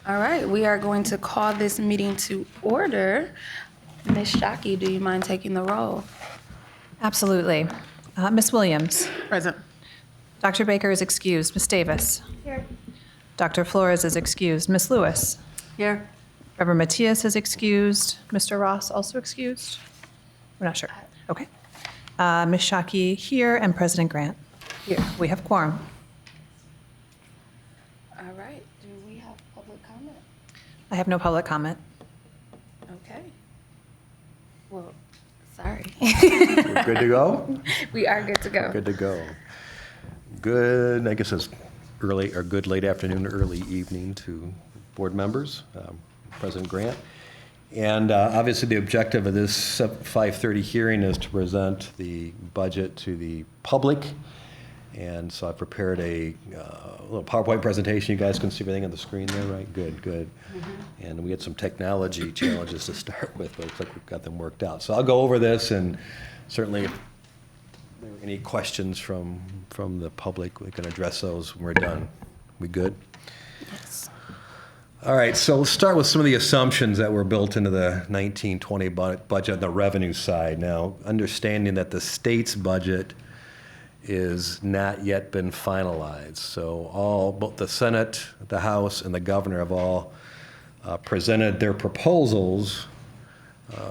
All right, we are going to call this meeting to order. Ms. Shockey, do you mind taking the roll? Absolutely. Ms. Williams. Present. Dr. Baker is excused. Ms. Davis. Here. Dr. Flores is excused. Ms. Lewis. Here. Reverend Matias is excused. Mr. Ross also excused? We're not sure. Okay. Ms. Shockey here and President Grant. Here. We have quorum. All right, do we have public comment? I have no public comment. Okay. Well, sorry. We're good to go? We are good to go. Good to go. Good, I guess it's early, or good late afternoon, early evening to board members, President Grant. And obviously, the objective of this 5:30 hearing is to present the budget to the public. And so I prepared a little PowerPoint presentation. You guys can see everything on the screen there, right? Good, good. And we had some technology challenges to start with, but it looks like we've got them worked out. So I'll go over this, and certainly if there are any questions from the public, we can address those when we're done. We good? Yes. All right, so let's start with some of the assumptions that were built into the 1920 budget on the revenue side. Now, understanding that the state's budget is not yet been finalized. So both the Senate, the House, and the governor have all presented their proposals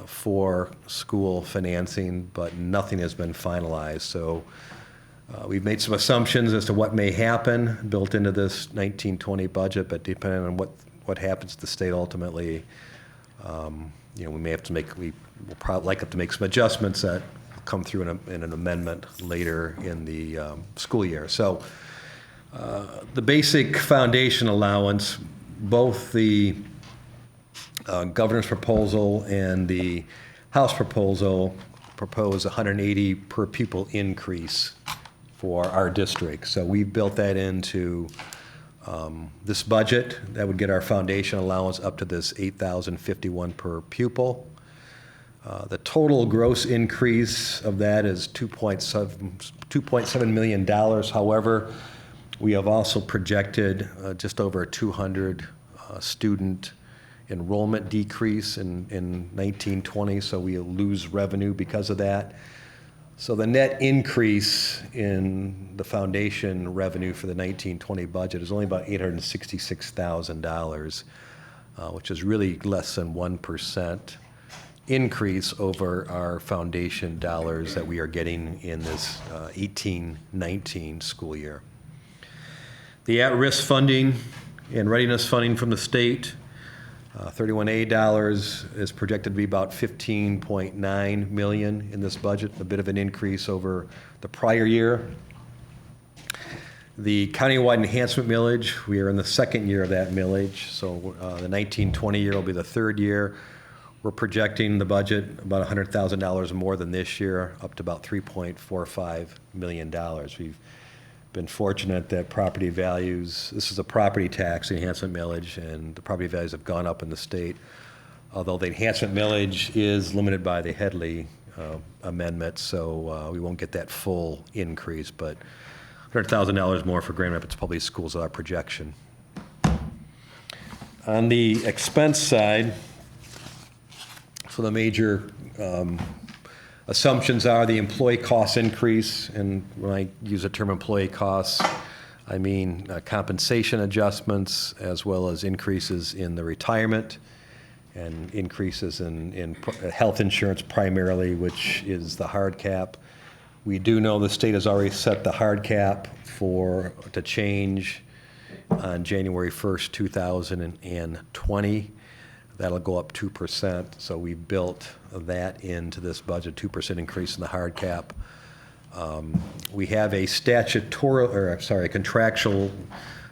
for school financing, but nothing has been finalized. So we've made some assumptions as to what may happen built into this 1920 budget, but depending on what happens to the state ultimately, we may have to we'll probably likely have to make some adjustments that come through in an amendment later in the school year. So the basic foundation allowance, both the governor's proposal and the House proposal propose 180 per pupil increase for our district. So we've built that into this budget. That would get our foundation allowance up to this $8,051 per pupil. The total gross increase of that is $2.7 million. However, we have also projected just over a 200 student enrollment decrease in 1920, so we lose revenue because of that. So the net increase in the foundation revenue for the 1920 budget is only about $866,000, which is really less than 1% increase over our foundation dollars that we are getting in this 18-19 school year. The at-risk funding and readiness funding from the state, 31A dollars is projected to be about $15.9 million in this budget, a bit of an increase over the prior year. The countywide enhancement millage, we are in the second year of that millage, so the 1920 year will be the third year. We're projecting the budget about $100,000 more than this year, up to about $3.45 million. We've been fortunate that property values, this is a property tax enhancement millage, and the property values have gone up in the state. Although the enhancement millage is limited by the Headley amendment, so we won't get that full increase, but $100,000 more for Grand Rapids Public Schools is our projection. On the expense side, so the major assumptions are the employee cost increase, and when I use the term employee costs, I mean compensation adjustments as well as increases in the retirement and increases in health insurance primarily, which is the hard cap. We do know the state has already set the hard cap to change on January 1st, 2020. That'll go up 2%, so we built that into this budget, 2% increase in the hard cap. We have a contractual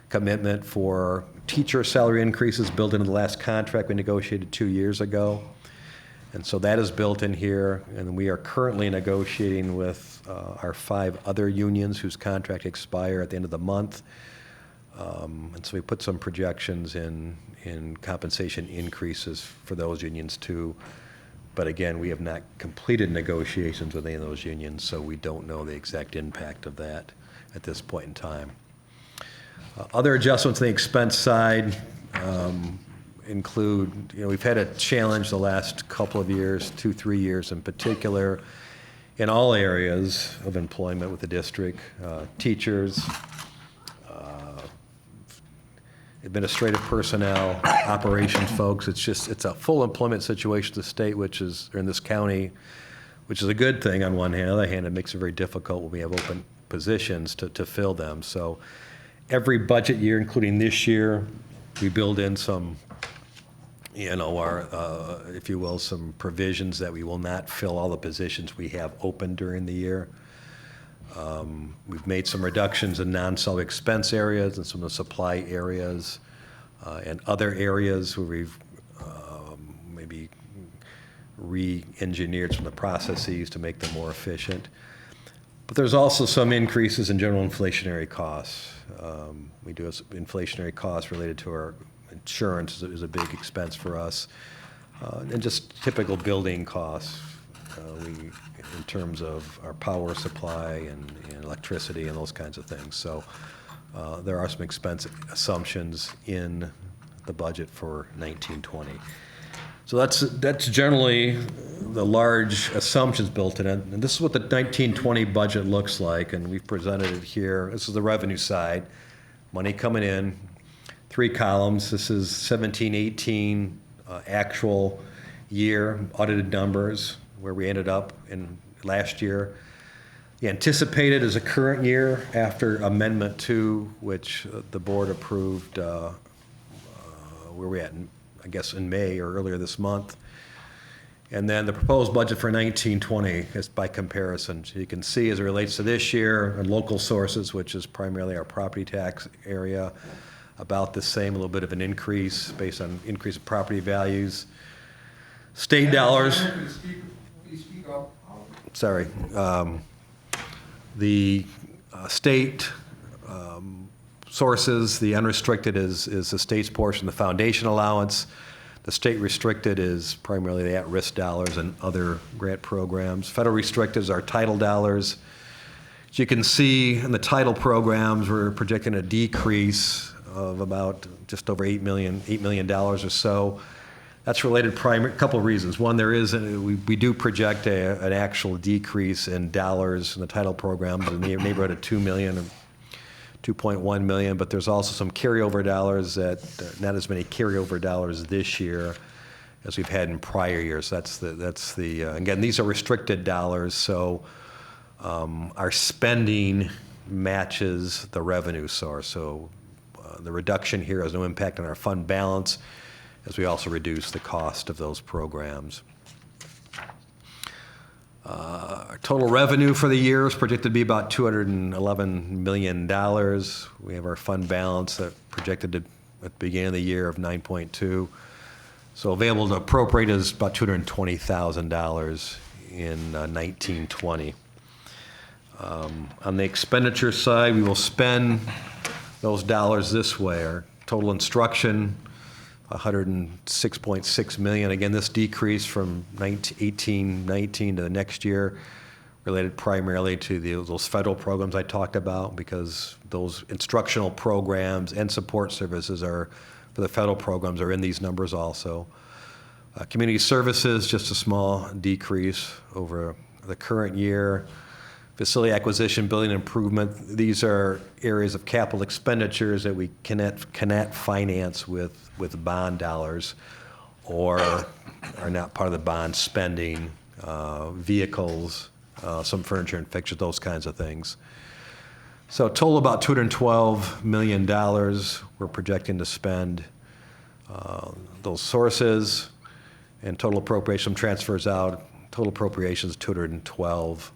commitment for teacher salary increases built into the last contract we negotiated 2 years ago. And so that is built in here, and we are currently negotiating with our 5 other unions whose contract expire at the end of the month. And so we put some projections in compensation increases for those unions too. But again, we have not completed negotiations with any of those unions, so we don't know the exact impact of that at this point in time. Other adjustments on the expense side, include, we've had a challenge the last couple of years, 3 years in particular, in all areas of employment with the district, teachers, administrative personnel, operations folks. It's a full employment situation in the state, or in this county, which is a good thing on one hand. On the other hand, it makes it very difficult when we have open positions to fill them. So every budget year, including this year, we build in some, our, if you will, some provisions that we will not fill all the positions we have open during the year. We've made some reductions in non-salary expense areas and some of the supply areas and other areas where we've maybe re-engineered some of the processes to make them more efficient. But there's also some increases in general inflationary costs. We do have some inflationary costs related to our insurance is a big expense for us, and just typical building costs. In terms of our power supply and electricity and those kinds of things. So there are some expense assumptions in the budget for 1920. So that's generally the large assumptions built in it. And this is what the 1920 budget looks like, and we've presented it here. This is the revenue side, money coming in, 3 columns. This is 17-18 actual year audited numbers, where we ended up in last year. The anticipated is a current year after Amendment 2, which the board approved, where we at, I guess in May or earlier this month. And then the proposed budget for 1920 is by comparison. So you can see as it relates to this year and local sources, which is primarily our property tax area, about the same, a little bit of an increase based on increase of property values. State dollars. Sorry. The state sources, the unrestricted is the state's portion, the foundation allowance. The state restricted is primarily the at-risk dollars and other grant programs. Federal restricted is our title dollars. As you can see in the title programs, we're projecting a decrease of about just over $8 million or so. That's related a couple of reasons. One, we do project an actual decrease in dollars in the title programs in the neighborhood of $2 million, or 2.1 million, but there's also some carryover dollars not as many carryover dollars this year as we've had in prior years. Again, these are restricted dollars, so our spending matches the revenue source. So the reduction here has no impact on our fund balance, as we also reduce the cost of those programs. Our total revenue for the year is projected to be about $211 million. We have our fund balance that projected at the beginning of the year of 9.2. So available to appropriate is about $220,000 in 1920. On the expenditure side, we will spend those dollars this way. Our total instruction, $106.6 million. Again, this decrease from 18-19 to the next year related primarily to those federal programs I talked about, because those instructional programs and support services for the federal programs are in these numbers also. Community services, just a small decrease over the current year. Facility acquisition, building improvement, these are areas of capital expenditures that we cannot finance with bond dollars, or are not part of the bond spending, vehicles, some furniture and fixtures, those kinds of things. So total about $212 million we're projecting to spend. Those sources and total appropriation transfers out, total appropriations $212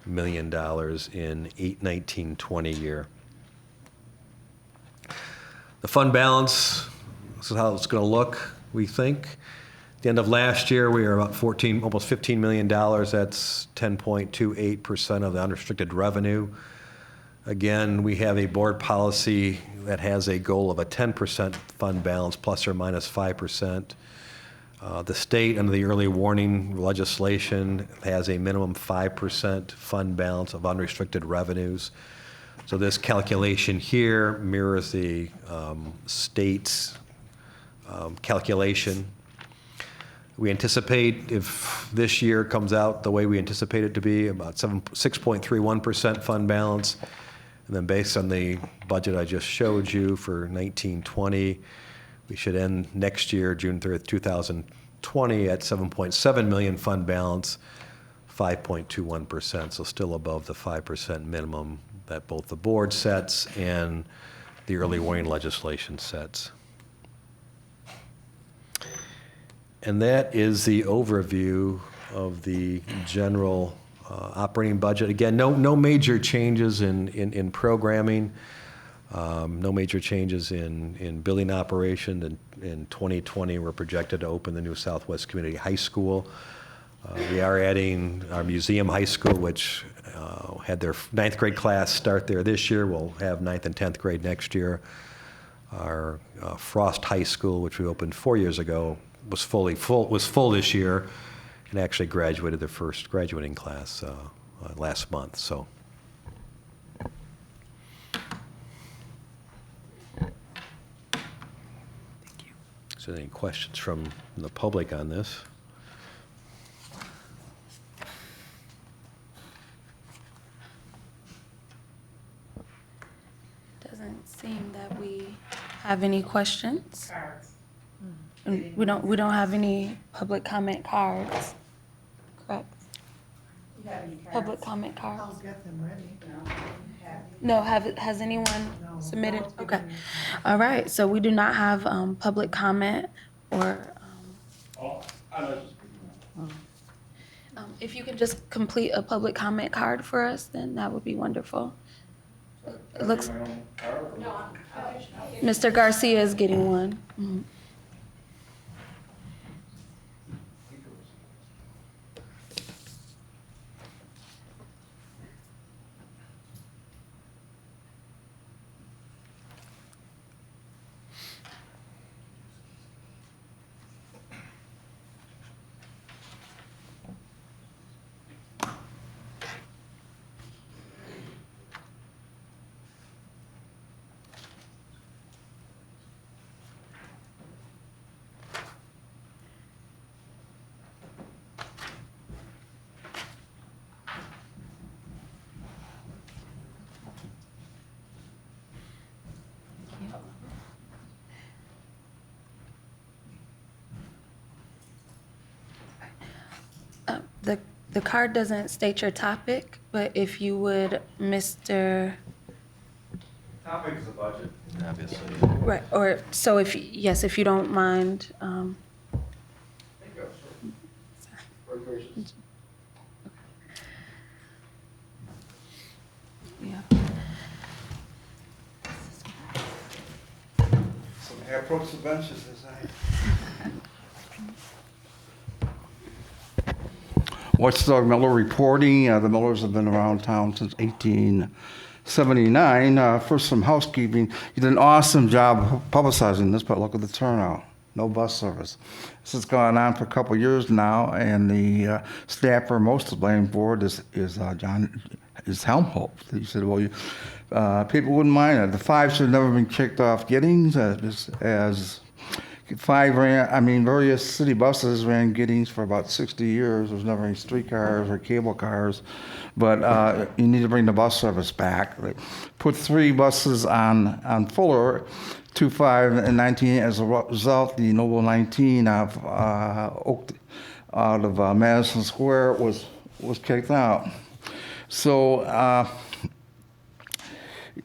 million in 1920 year. The fund balance, this is how it's going to look, we think. At the end of last year, we were about almost $15 million. That's 10.28% of the unrestricted revenue. Again, we have a board policy that has a goal of a 10% fund balance, plus or minus 5%. The state, under the early warning legislation, has a minimum 5% fund balance of unrestricted revenues. So this calculation here mirrors the state's calculation. We anticipate, if this year comes out the way we anticipate it to be, about 6.31% fund balance. And then based on the budget I just showed you for 1920, we should end next year, June 30th, 2020, at 7.7 million fund balance, 5.21%, so still above the 5% minimum that both the board sets and the early warning legislation sets. And that is the overview of the general operating budget. Again, no major changes in programming, no major changes in building operation. In 2020, we're projected to open the new Southwest Community High School. We are adding our Museum High School, which had their 9th grade class start there this year. We'll have 9th and 10th grade next year. Our Frost High School, which we opened 4 years ago, was full this year, and actually graduated their first graduating class last month. So. So, any questions from the public on this? Doesn't seem that we have any questions. And we don't have any public comment cards, correct? You have any cards? Public comment cards? I'll get them ready. No, has anyone submitted? Okay. All right, so we do not have public comment or, if you can just complete a public comment card for us, then that would be wonderful. It looks, Mr. Garcia is getting one. Mhm. The card doesn't state your topic, but if you would, Mr. Topic is the budget, obviously. Right, or, so if, yes, if you don't mind, Regulations. yeah. So may I approach the benches as I... Watchdog Miller reporting. The Millers have been around town since 1879. First, some housekeeping. You did an awesome job publicizing this, but look at the turnout. No bus service. This has gone on for a couple of years now, and the staffer most to blame for it is Helmholtz. He said, well, people wouldn't mind it. The 5 should have never been kicked off Giddings as 5 ran, various city buses ran Giddings for about 60 years. There was never any streetcars or cable cars. But you need to bring the bus service back. They put 3 buses on Fuller, 2, 5, and 19. As a result, the Noble 19 out of Madison Square was kicked out. So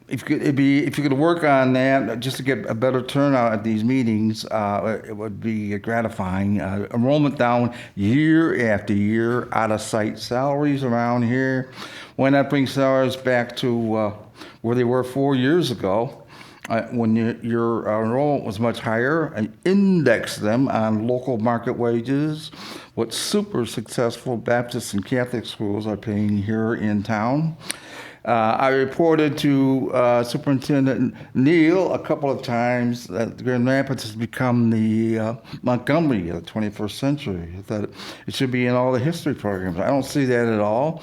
if you could work on that just to get a better turnout at these meetings, it would be gratifying. Enrollment down year after year, out of sight salaries around here. Why not bring salaries back to where they were 4 years ago when your enrollment was much higher, and index them on local market wages, what super successful Baptist and Catholic schools are paying here in town. I reported to Superintendent Neal a couple of times that Grand Rapids has become the Montgomery of the 21st century, that it should be in all the history programs. I don't see that at all.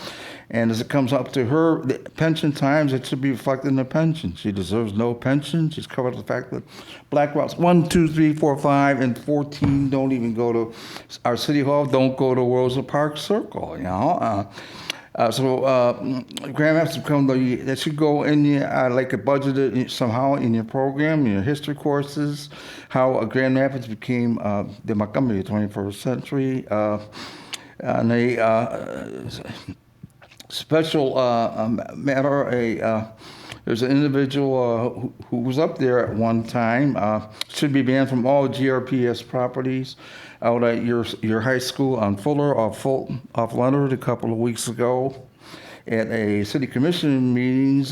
And as it comes up to her the pension times, it should be reflected in the pension. She deserves no pension. She's covered the fact that Black Routes 1, 2, 3, 4, 5, and 14 don't even go to our city hall, don't go to Rosa Parks Circle, you know. Grand Rapids become that should go in the, like a budgeted somehow in your program, in your history courses, how Grand Rapids became the Montgomery of the 21st century. And special matter, there's an individual who was up there at one time, should be banned from all GRPS properties out at your high school on Fuller off Leonard a couple of weeks ago. At a city commission meetings,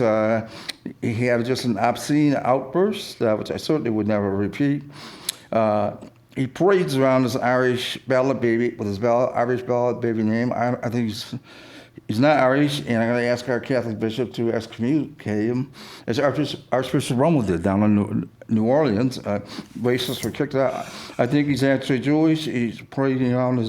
he had just an obscene outburst, which I certainly would never repeat. He parades around this Irish ballad baby with his Irish ballad baby name. I think he's not Irish, and I'm going to ask our Catholic bishop to excommunicate him, as Archbishop Rummel did down in New Orleans. Racists were kicked out. I think he's actually Jewish. He's parading around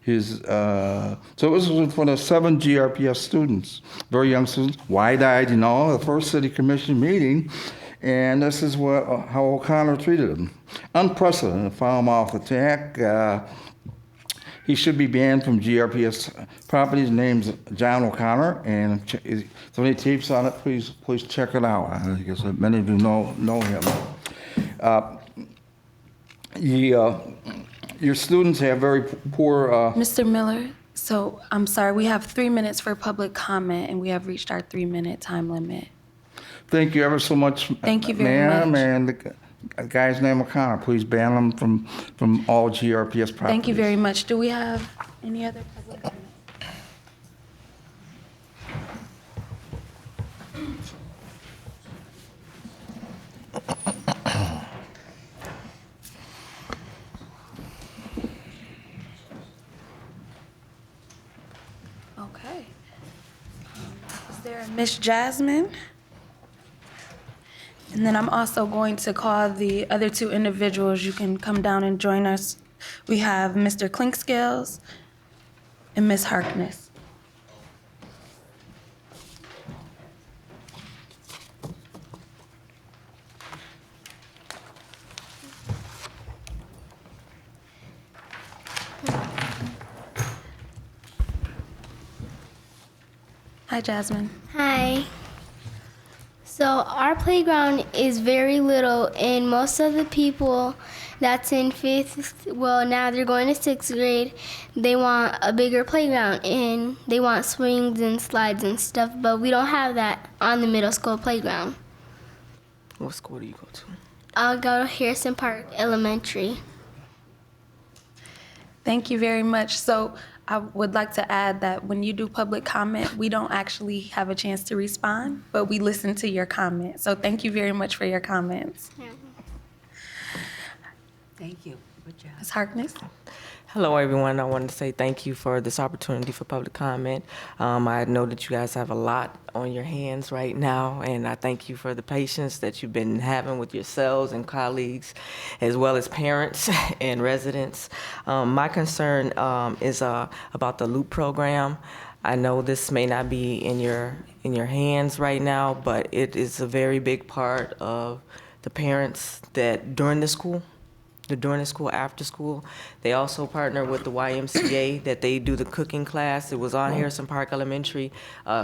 so it was in front of 7 GRPS students, very young students, wide-eyed, you know, the first city commission meeting. And this is how O'Connor treated him. Unprecedented, found him off the tack. He should be banned from GRPS properties. His name's John O'Connor, and if there are any tapes on it, please check it out. I guess many of you know him. Your students have very poor. Mr. Miller, so I'm sorry, we have 3 minutes for public comment, and we have reached our 3-minute time limit. Thank you ever so much, Thank you very much. ma'am. And the guy's name O'Connor. Please ban him from all GRPS properties. Thank you very much. Do we have any other public comment? Okay. Is there a Miss Jasmine? And then I'm also going to call the other 2 individuals. You can come down and join us. We have Mr. Clinkscales and Miss Harkness. Hi, Jasmine. Hi. So our playground is very little, and most of the people that's in 5th, well, now they're going to 6th grade, they want a bigger playground, and they want swings and slides and stuff, but we don't have that on the middle school playground. What school do you go to? I'll go to Harrison Park Elementary. Thank you very much. So I would like to add that when you do public comment, we don't actually have a chance to respond, but we listen to your comment. So thank you very much for your comments. Thank you. Good job. Ms. Harkness? Hello, everyone. I wanted to say thank you for this opportunity for public comment. I know that you guys have a lot on your hands right now, and I thank you for the patience that you've been having with yourselves and colleagues, as well as parents and residents. My concern is about the LOOP program. I know this may not be in your hands right now, but it is a very big part of the parents that during the school, after school. They also partner with the YMCA that they do the cooking class. It was on Harrison Park Elementary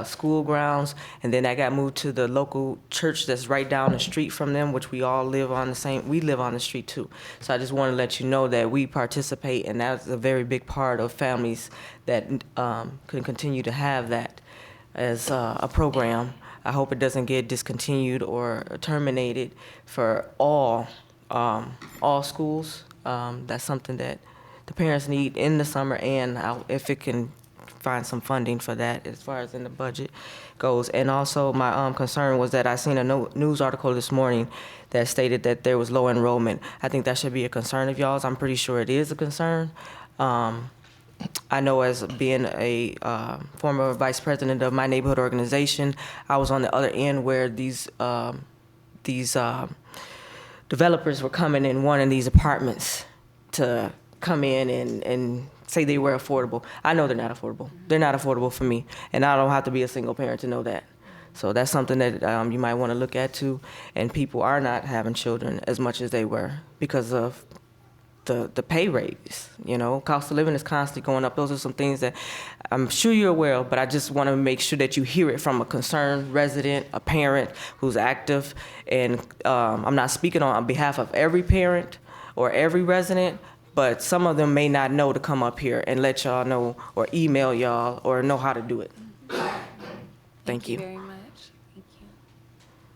school grounds, and then I got moved to the local church that's right down the street from them, which we live on the street too. So I just want to let you know that we participate, and that's a very big part of families that can continue to have that as a program. I hope it doesn't get discontinued or terminated for all schools. That's something that the parents need in the summer, and if it can find some funding for that as far as in the budget goes. And also my concern was that I seen a news article this morning that stated that there was low enrollment. I think that should be a concern of y'all's. I'm pretty sure it is a concern. I know as being a former vice president of my neighborhood organization, I was on the other end where these developers were coming in wanting these apartments to come in and say they were affordable. I know they're not affordable. They're not affordable for me, and I don't have to be a single parent to know that. So that's something that you might want to look at too. And people are not having children as much as they were because of the pay raise. You know, cost of living is constantly going up. Those are some things that I'm sure you're aware of, but I just want to make sure that you hear it from a concerned resident, a parent who's active. And I'm not speaking on behalf of every parent or every resident, but some of them may not know to come up here and let y'all know or email y'all or know how to do it. Thank you. very much. Thank you.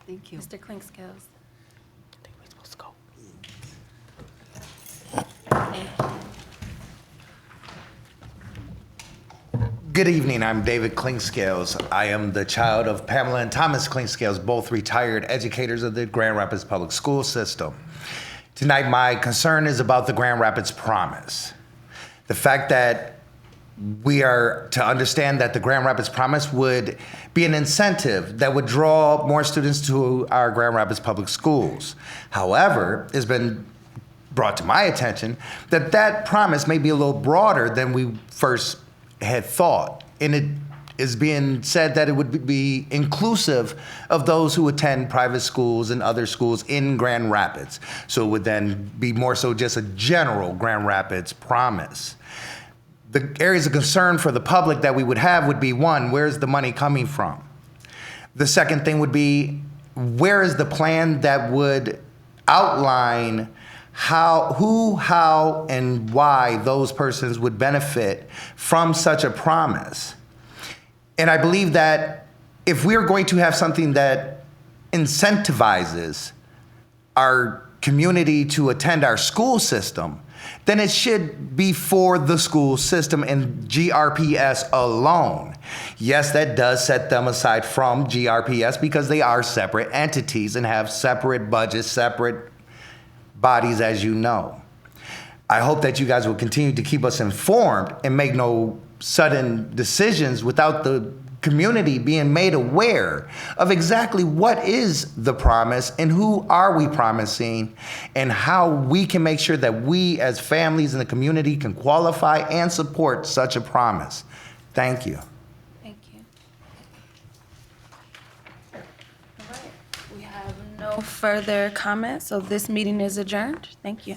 Thank you. Mr. Clinkscales. I think we're supposed to go. Good evening, I'm David Clinkscales. I am the child of Pamela and Thomas Clinkscales, both retired educators of the Grand Rapids Public School System. Tonight, my concern is about the Grand Rapids Promise. The fact that we are to understand that the Grand Rapids Promise would be an incentive that would draw more students to our Grand Rapids Public Schools. However, it's been brought to my attention that that promise may be a little broader than we first had thought. And it is being said that it would be inclusive of those who attend private schools and other schools in Grand Rapids. So it would then be more so just a general Grand Rapids promise. The areas of concern for the public that we would have would be, one, where's the money coming from? The second thing would be, where is the plan that would outline who, how, and why those persons would benefit from such a promise? And I believe that if we're going to have something that incentivizes our community to attend our school system, then it should be for the school system and GRPS alone. Yes, that does set them aside from GRPS because they are separate entities and have separate budgets, separate bodies, as you know. I hope that you guys will continue to keep us informed and make no sudden decisions without the community being made aware of exactly what is the promise and who are we promising and how we can make sure that we as families in the community can qualify and support such a promise. Thank you. Thank you. All right. We have no further comments, so this meeting is adjourned. Thank you.